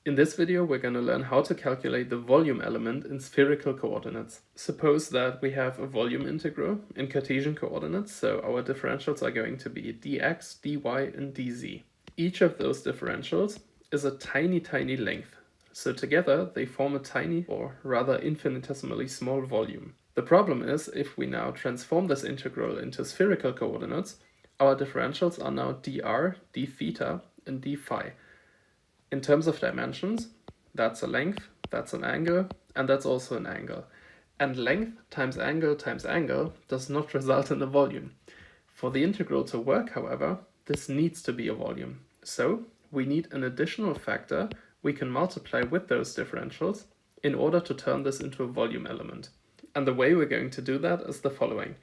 In this video, we're going to learn how to calculate the volume element in spherical coordinates. Suppose that we have a volume integral in Cartesian coordinates, so our differentials are going to be dx, dy, and dz. Each of those differentials is a tiny, tiny length. So together they form a tiny, or rather infinitesimally small volume. The problem is, if we now transform this integral into spherical coordinates, our differentials are now dr, d theta, and d phi. In terms of dimensions, that's a length, that's an angle, and that's also an angle. And length times angle does not result in a volume. For the integral to work, however, this needs to be a volume. So we need an additional factor we can multiply with those differentials in order to turn this into a volume element. And the way we're going to do that is the following.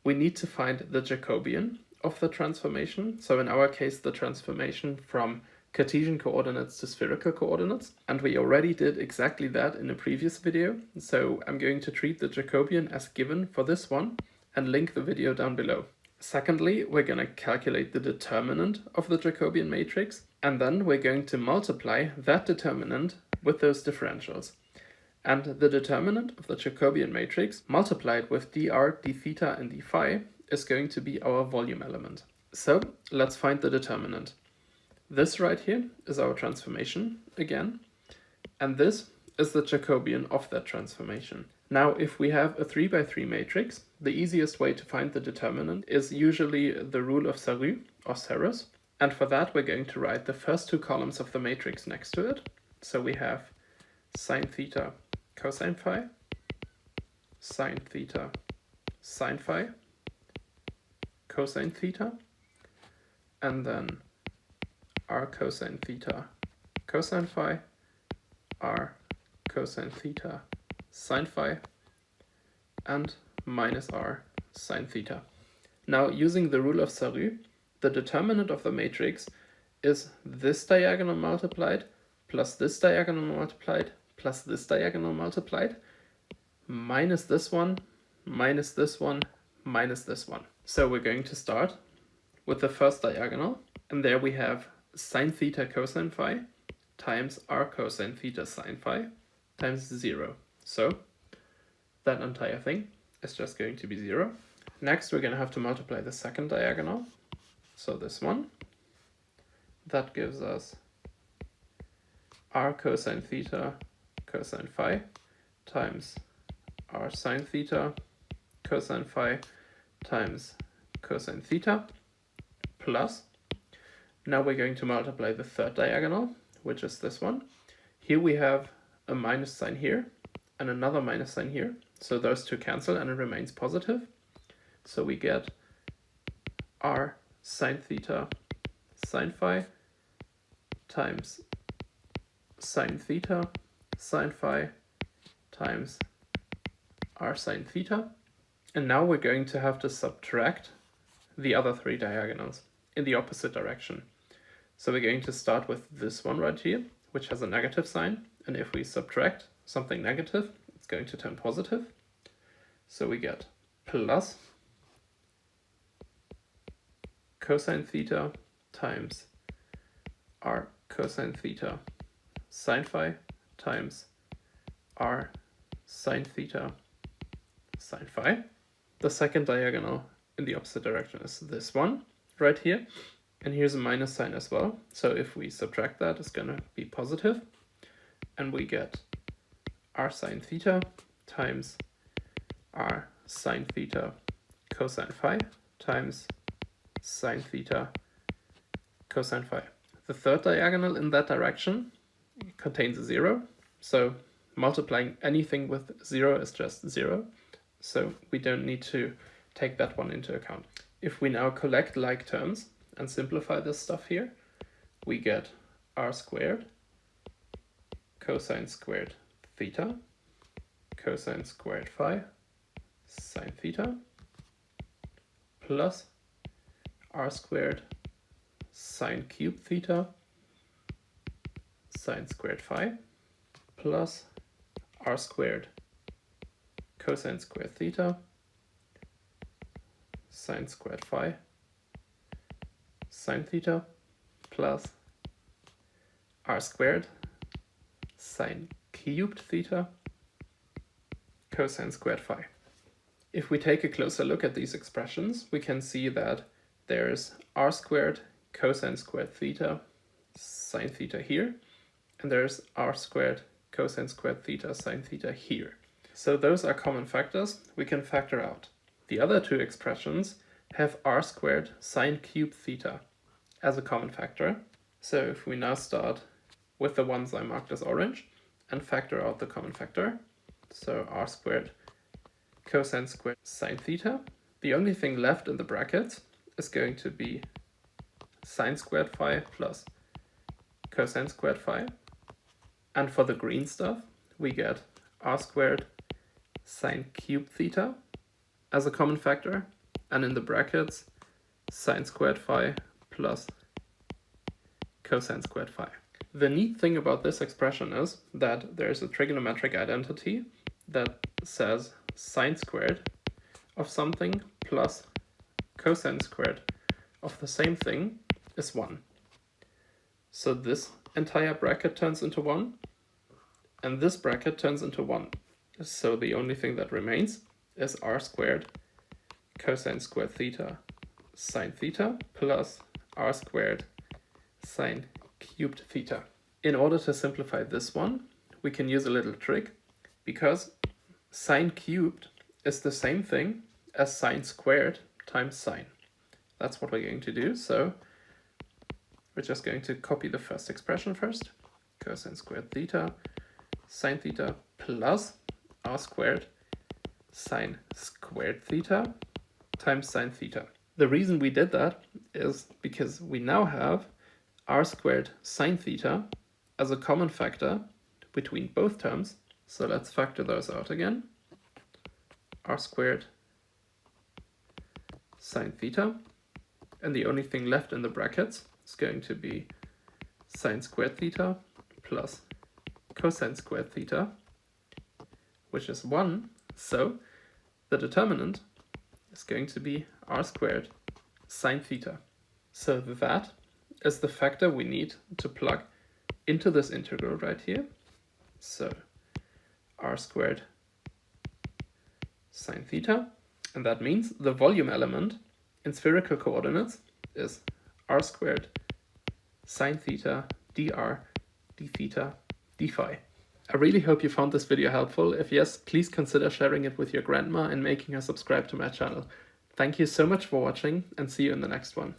We need to find the Jacobian of the transformation. So in our case, the transformation from Cartesian coordinates to spherical coordinates, and we already did exactly that in a previous video, so I'm going to treat the Jacobian as given for this one and link the video down below. Secondly, we're going to calculate the determinant of the Jacobian matrix, and then we're going to multiply that determinant with those differentials. And the determinant of the Jacobian matrix multiplied with dr, d theta, and d phi is going to be our volume element. So let's find the determinant. This right here is our transformation again, and this is the Jacobian of that transformation. Now, if we have a 3 by 3 matrix, the easiest way to find the determinant is usually the rule of sarrus or sarrus, and for that we're going to write the first two columns of the matrix next to it. So we have sine theta cosine phi, sine theta sine phi, cosine theta, and then r cosine theta cosine phi, r cosine theta sine phi, and minus r sine theta. Now, using the rule of sarrus, the determinant of the matrix is this diagonal multiplied plus this diagonal multiplied plus this diagonal multiplied minus this one minus this one minus this one. So we're going to start with the first diagonal, and there we have sine theta cosine phi times r cosine theta sine phi times 0. So that entire thing is just going to be 0. Next, we're going to have to multiply the second diagonal. So this one, that gives us r cosine theta cosine phi times r sine theta cosine phi times cosine theta plus, now we're going to multiply the third diagonal, which is this one. Here we have a minus sign here and another minus sign here. So those two cancel and it remains positive. So we get r sine theta sine phi times sine theta sine phi times r sine theta. And now we're going to have to subtract the other three diagonals in the opposite direction. So we're going to start with this one right here, which has a negative sign, and if we subtract something negative, it's going to turn positive. So we get plus cosine theta times r cosine theta sine phi times r sine theta sine phi. The second diagonal in the opposite direction is this one right here, and here's a minus sign as well. So if we subtract that, it's going to be positive, and we get r sine theta times r sine theta cosine phi times sine theta cosine phi. The third diagonal in that direction contains a 0, so multiplying anything with 0 is just 0, so we don't need to take that one into account. If we now collect like terms and simplify this stuff here, we get r squared cosine squared theta cosine squared phi sine theta plus r squared sine cubed theta sine squared phi plus r squared cosine squared theta sine squared phi sine theta plus r squared sine cubed theta cosine squared phi. If we take a closer look at these expressions, we can see that there's r squared cosine squared theta sine theta here, and there's r squared cosine squared theta sine theta here. So those are common factors we can factor out. The other two expressions have r squared sine cubed theta as a common factor. So if we now start with the ones I marked as orange and factor out the common factor, so r squared cosine squared sine theta, the only thing left in the brackets is going to be sine squared phi plus cosine squared phi. And for the green stuff, we get r squared sine cubed theta as a common factor, and in the brackets, sine squared phi plus cosine squared phi. The neat thing about this expression is that there's a trigonometric identity that says sine squared of something plus cosine squared of the same thing is 1. So this entire bracket turns into 1, and this bracket turns into 1. So the only thing that remains is r squared cosine squared theta sine theta plus r squared sine cubed theta. In order to simplify this one, we can use a little trick, because sine cubed is the same thing as sine squared times sine. That's what we're going to do. So we're just going to copy the first expression first, cosine squared theta sine theta plus r squared sine squared theta times sine theta. The reason we did that is because we now have r squared sine theta as a common factor between both terms. So let's factor those out again. R squared sine theta, and the only thing left in the brackets is going to be sine squared theta plus cosine squared theta, which is 1. So the determinant is going to be r squared sine theta. So that is the factor we need to plug into this integral right here. So r squared sine theta, and that means the volume element in spherical coordinates is r squared sine theta dr d theta d phi. I really hope you found this video helpful. If yes, please consider sharing it with your grandma and making her subscribe to my channel. Thank you so much for watching, and see you in the next one.